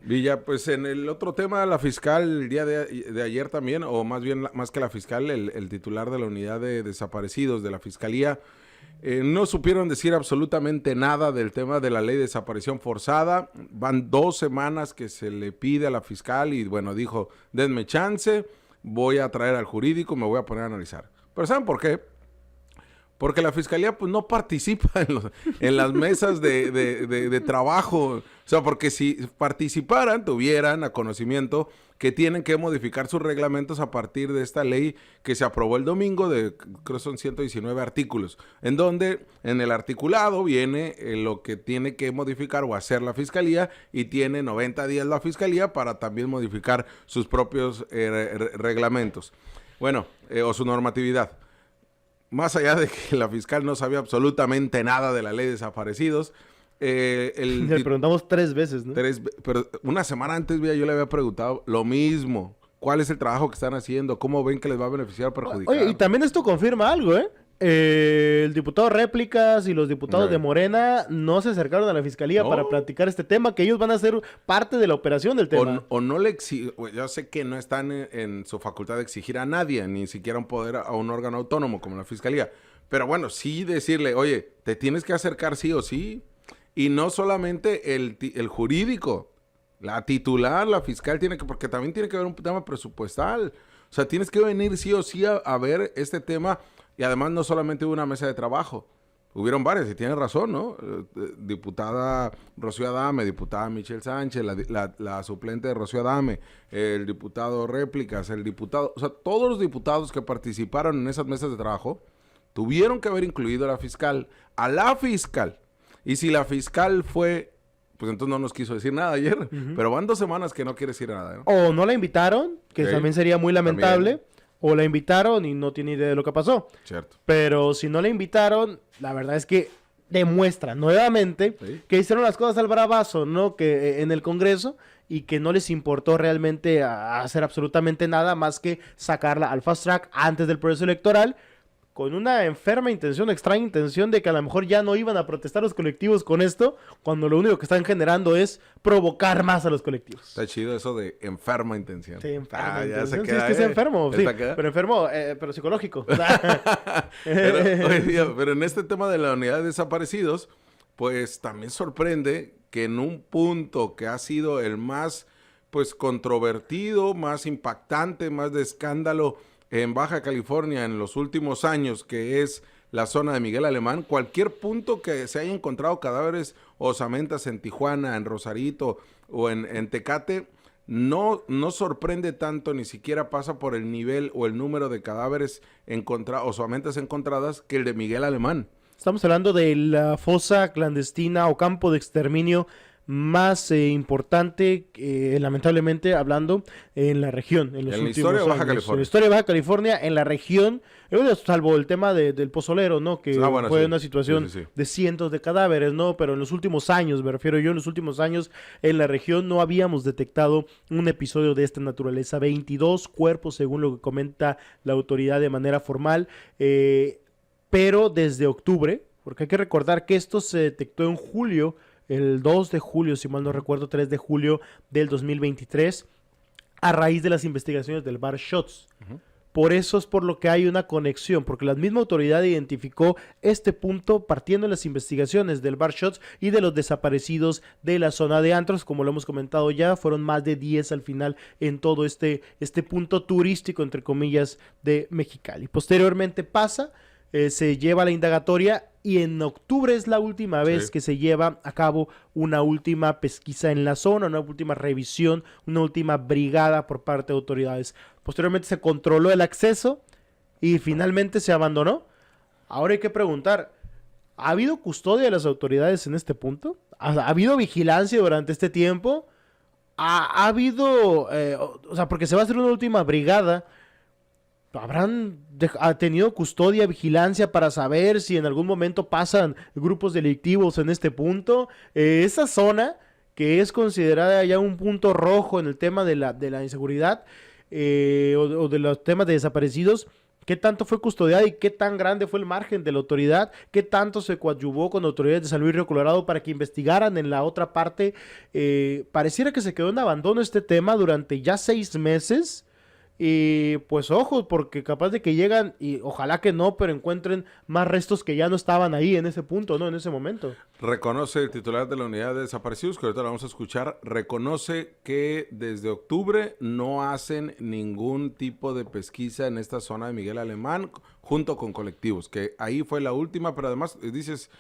Villa, pues en el otro tema, la fiscal el día de ayer también, o más bien, más que la fiscal, el titular de la unidad de desaparecidos de la fiscalía, no supieron decir absolutamente nada del tema de la ley de desaparición forzada. Van 2 semanas que se le pide a la fiscal y bueno, dijo, denme chance, voy a traer al jurídico, me voy a poner a analizar. Pero ¿saben por qué? Porque la fiscalía pues no participa en las mesas de trabajo. O sea, porque si participaran, tuvieran a conocimiento que tienen que modificar sus reglamentos a partir de esta ley que se aprobó el domingo, creo que son 119 artículos, en donde en el articulado viene lo que tiene que modificar o hacer la fiscalía, y tiene 90 días la fiscalía para también modificar sus propios reglamentos. Bueno, o su normatividad. Más allá de que la fiscal no sabía absolutamente nada de la ley de desaparecidos, Le preguntamos 3 veces, ¿no? pero una semana antes yo le había preguntado lo mismo. ¿Cuál es el trabajo que están haciendo? ¿Cómo ven que les va a beneficiar o perjudicar? Oye, y también esto confirma algo, ¿eh? El diputado Réplicas y los diputados de Morena no se acercaron a la fiscalía para platicar este tema, que ellos van a ser parte de la operación del tema. O no le exigen, yo sé que no están en su facultad de exigir a nadie, ni siquiera un poder a un órgano autónomo como la fiscalía, pero bueno, sí decirle, oye, te tienes que acercar sí o sí, y no solamente el jurídico, la titular, la fiscal tiene que, porque también tiene que haber un tema presupuestal, o sea, tienes que venir sí o sí a ver este tema. Y además no solamente hubo una mesa de trabajo, hubieron varias, y tienes razón, ¿no? Diputada Rocío Adame, diputada Michelle Sánchez, la suplente de Rocío Adame, el diputado Réplicas, el diputado, o sea, todos los diputados que participaron en esas mesas de trabajo tuvieron que haber incluido a la fiscal. Y si la fiscal fue, pues entonces no nos quiso decir nada ayer, pero van 2 semanas que no quiere decir nada, ¿no? O no la invitaron, que también sería muy lamentable. También. O la invitaron y no tiene idea de lo que pasó. Cierto. Pero si no la invitaron, la verdad es que demuestra nuevamente que hicieron las cosas al bravazo, ¿no? Que en el Congreso, y que no les importó realmente hacer absolutamente nada más que sacarla al fast track antes del proceso electoral, con una enferma intención, extraña intención de que a lo mejor ya no iban a protestar los colectivos con esto, cuando lo único que están generando es provocar más a los colectivos. Está chido eso de enferma intención. Sí, enferma intención. Ya se queda, sí, es que es enfermo, sí, pero enfermo, pero psicológico. pero en este tema de la unidad de desaparecidos, pues también sorprende que en un punto que ha sido el más, pues, controvertido, más impactante, más de escándalo en Baja California en los últimos años, que es la zona de Miguel Alemán, cualquier punto que se haya encontrado cadáveres o osamentas en Tijuana, en Rosarito o en Tecate, no sorprende tanto, ni siquiera pasa por el nivel o el número de cadáveres o osamentas encontradas que el de Miguel Alemán. Estamos hablando de la fosa clandestina o campo de exterminio más importante, lamentablemente hablando, en la región, en los últimos historia de Baja años. California. En la historia de Baja California, en la región, salvo el tema del pozolero, ¿no? Que fue una situación de cientos de cadáveres, ¿no? Pero en los últimos años, me refiero yo, en los últimos años, en la región no habíamos detectado un episodio de esta naturaleza. 22 cuerpos, según lo que comenta la autoridad de manera formal, pero desde octubre, porque hay que recordar que esto se detectó en julio, el 2 de julio, si mal no recuerdo, 3 de julio del 2023, a raíz de las investigaciones del bar Shots. Por eso es por lo que hay una conexión, porque la misma autoridad identificó este punto partiendo de las investigaciones del bar Shots y de los desaparecidos de la zona de antros. Como lo hemos comentado ya, fueron más de 10 al final en todo este punto turístico, entre comillas, de Mexicali. Posteriormente se lleva la indagatoria, y en octubre es la última vez que se lleva a cabo una última pesquisa en la zona, una última revisión, una última brigada por parte de autoridades. Posteriormente se controló el acceso y finalmente se abandonó. Ahora hay que preguntar, ¿ha habido custodia de las autoridades en este punto? ¿Ha habido vigilancia durante este tiempo? ¿Ha habido, porque se va a hacer una última brigada? ¿Habrán tenido custodia, vigilancia para saber si en algún momento pasan grupos delictivos en este punto? Esa zona, que es considerada ya un punto rojo en el tema de la inseguridad o de los temas de desaparecidos, qué tanto fue custodiada y qué tan grande fue el margen de la autoridad, qué tanto se coadyuvó con autoridades de San Luis Río Colorado para que investigaran en la otra parte. Pareciera que se quedó en abandono este tema durante ya 6 meses. Y pues ojo, porque capaz de que llegan, y ojalá que no, pero encuentren más restos que ya no estaban ahí en ese punto, ¿no? En ese momento. Reconoce el titular de la unidad de desaparecidos, que ahorita lo vamos a escuchar, reconoce que desde octubre no hacen ningún tipo de pesquisa en esta zona de Miguel Alemán, junto con colectivos, que ahí fue la última, pero además dices...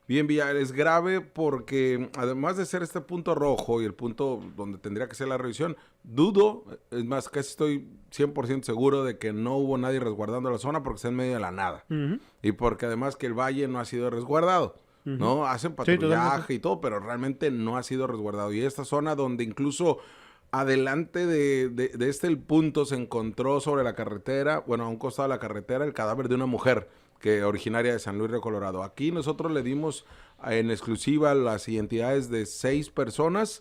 Bien, Villar, es grave porque además de ser este punto rojo y el punto donde tendría que ser la revisión, dudo, es más, casi estoy 100% seguro de que no hubo nadie resguardando la zona porque está en medio de la nada. Y porque además que el valle no ha sido resguardado, ¿no? Hacen patrullaje y todo, pero realmente no ha sido resguardado. Y esta zona donde incluso... Adelante de el punto se encontró sobre la carretera, bueno, a un costado de la carretera, el cadáver de una mujer que originaria de San Luis Río Colorado. Aquí nosotros le dimos en exclusiva las identidades de 6 personas,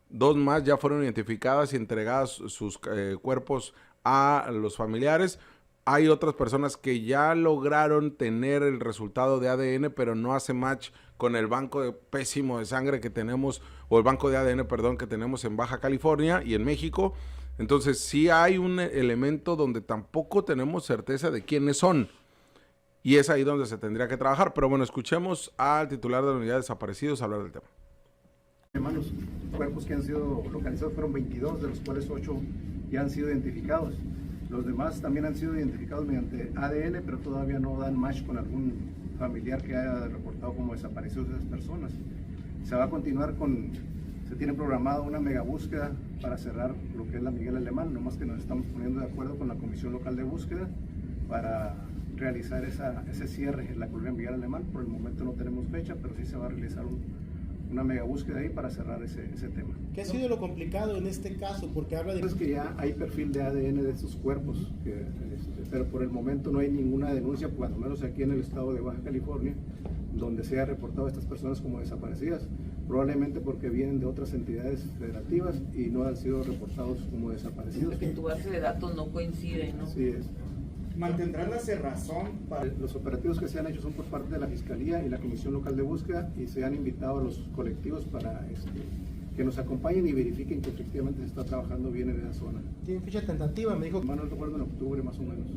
2 más ya fueron identificadas y entregadas sus cuerpos a los familiares. Hay otras personas que ya lograron tener el resultado de ADN, pero no hace match con el banco pésimo de sangre que tenemos, o el banco de ADN, perdón, que tenemos en Baja California y en México. Entonces sí hay un elemento donde tampoco tenemos certeza de quiénes son. Y es ahí donde se tendría que trabajar. Pero bueno, escuchemos al titular de la unidad de desaparecidos hablar del tema. Los cuerpos que han sido localizados fueron 22, de los cuales 8 ya han sido identificados. Los demás también han sido identificados mediante ADN, pero todavía no dan match con algún familiar que haya reportado como desaparecidos de esas personas. Se va a continuar se tiene programada una mega búsqueda para cerrar lo que es la Miguel Alemán, nomás que nos estamos poniendo de acuerdo con la Comisión Local de Búsqueda para realizar ese cierre en la colonia Miguel Alemán. Por el momento no tenemos fecha, pero sí se va a realizar una mega búsqueda ahí para cerrar ese tema. ¿Qué ha sido lo complicado en este caso? Porque habla de... Es que ya hay perfil de ADN de estos cuerpos, pero por el momento no hay ninguna denuncia, cuando menos aquí en el estado de Baja California, donde se ha reportado a estas personas como desaparecidas, probablemente porque vienen de otras entidades federativas y no han sido reportados como desaparecidos. Porque tu base de datos no coincide, ¿no? Así es. ¿Mantendrán la cerrazón para...? Los operativos que se han hecho son por parte de la Fiscalía y la Comisión Local de Búsqueda, y se han invitado a los colectivos para que nos acompañen y verifiquen que efectivamente se está trabajando bien en esa zona. ¿Tiene fecha tentativa? Me dijo... No recuerdo, en octubre más o menos.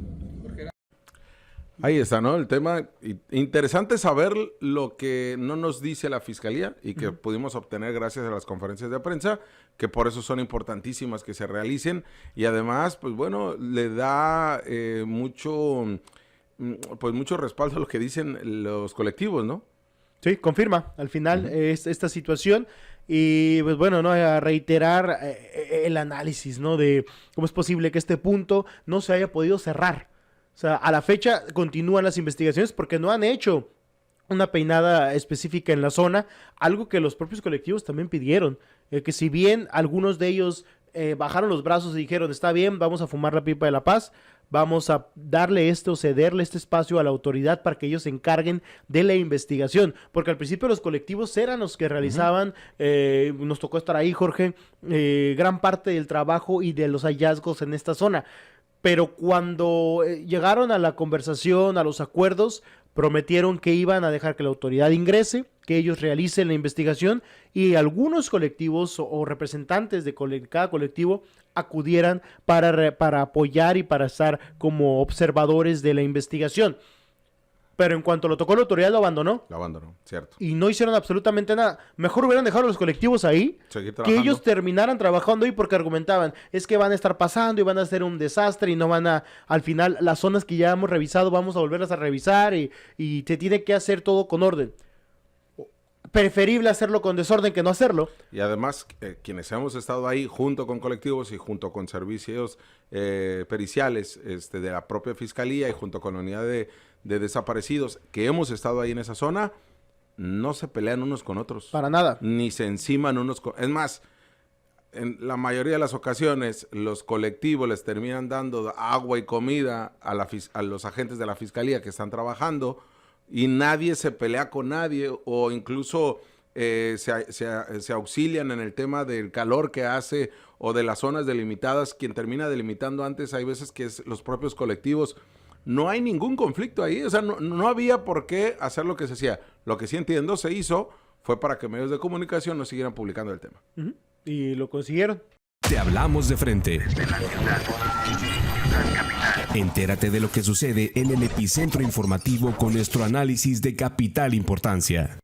Ahí está, ¿no? El tema. Interesante saber lo que no nos dice la Fiscalía y que pudimos obtener gracias a las conferencias de prensa, que por eso son importantísimas que se realicen. Y además, pues bueno, le da mucho respaldo a lo que dicen los colectivos, ¿no? Sí, confirma al final esta situación. Y pues bueno, no a reiterar el análisis, ¿no? De cómo es posible que este punto no se haya podido cerrar. O sea, a la fecha continúan las investigaciones porque no han hecho una peinada específica en la zona, algo que los propios colectivos también pidieron, que si bien algunos de ellos bajaron los brazos y dijeron, está bien, vamos a fumar la pipa de la paz, vamos a darle cederle este espacio a la autoridad para que ellos se encarguen de la investigación, porque al principio los colectivos eran los que realizaban, nos tocó estar ahí, Jorge, gran parte del trabajo y de los hallazgos en esta zona. Pero cuando llegaron a la conversación, a los acuerdos, prometieron que iban a dejar que la autoridad ingrese, que ellos realicen la investigación y algunos colectivos o representantes de cada colectivo acudieran para apoyar y para estar como observadores de la investigación. Pero en cuanto lo tocó la autoridad, lo abandonó. Lo abandonó, cierto. Y no hicieron absolutamente nada. Mejor hubieran dejado a los colectivos ahí, que ellos terminaran trabajando ahí, porque argumentaban, es que van a estar pasando y van a hacer un desastre y no van a, al final, las zonas que ya hemos revisado, vamos a volverlas a revisar y se tiene que hacer todo con orden. Preferible hacerlo con desorden que no hacerlo. Y además, quienes hemos estado ahí junto con colectivos y junto con servicios periciales de la propia Fiscalía y junto con la unidad de desaparecidos que hemos estado ahí en esa zona, no se pelean unos con otros. Para nada. Ni se enciman unos con... Es más, en la mayoría de las ocasiones, los colectivos les terminan dando agua y comida a los agentes de la Fiscalía que están trabajando y nadie se pelea con nadie, o incluso se auxilian en el tema del calor que hace o de las zonas delimitadas. Quien termina delimitando antes, hay veces que es los propios colectivos. no hay ningún conflicto ahí. O sea, no había por qué hacer lo que se hacía. Lo que sí entiendo se hizo fue para que medios de comunicación no siguieran publicando el tema. Y lo consiguieron. Te hablamos de frente. Entérate de lo que sucede en el epicentro informativo con nuestro análisis de capital importancia.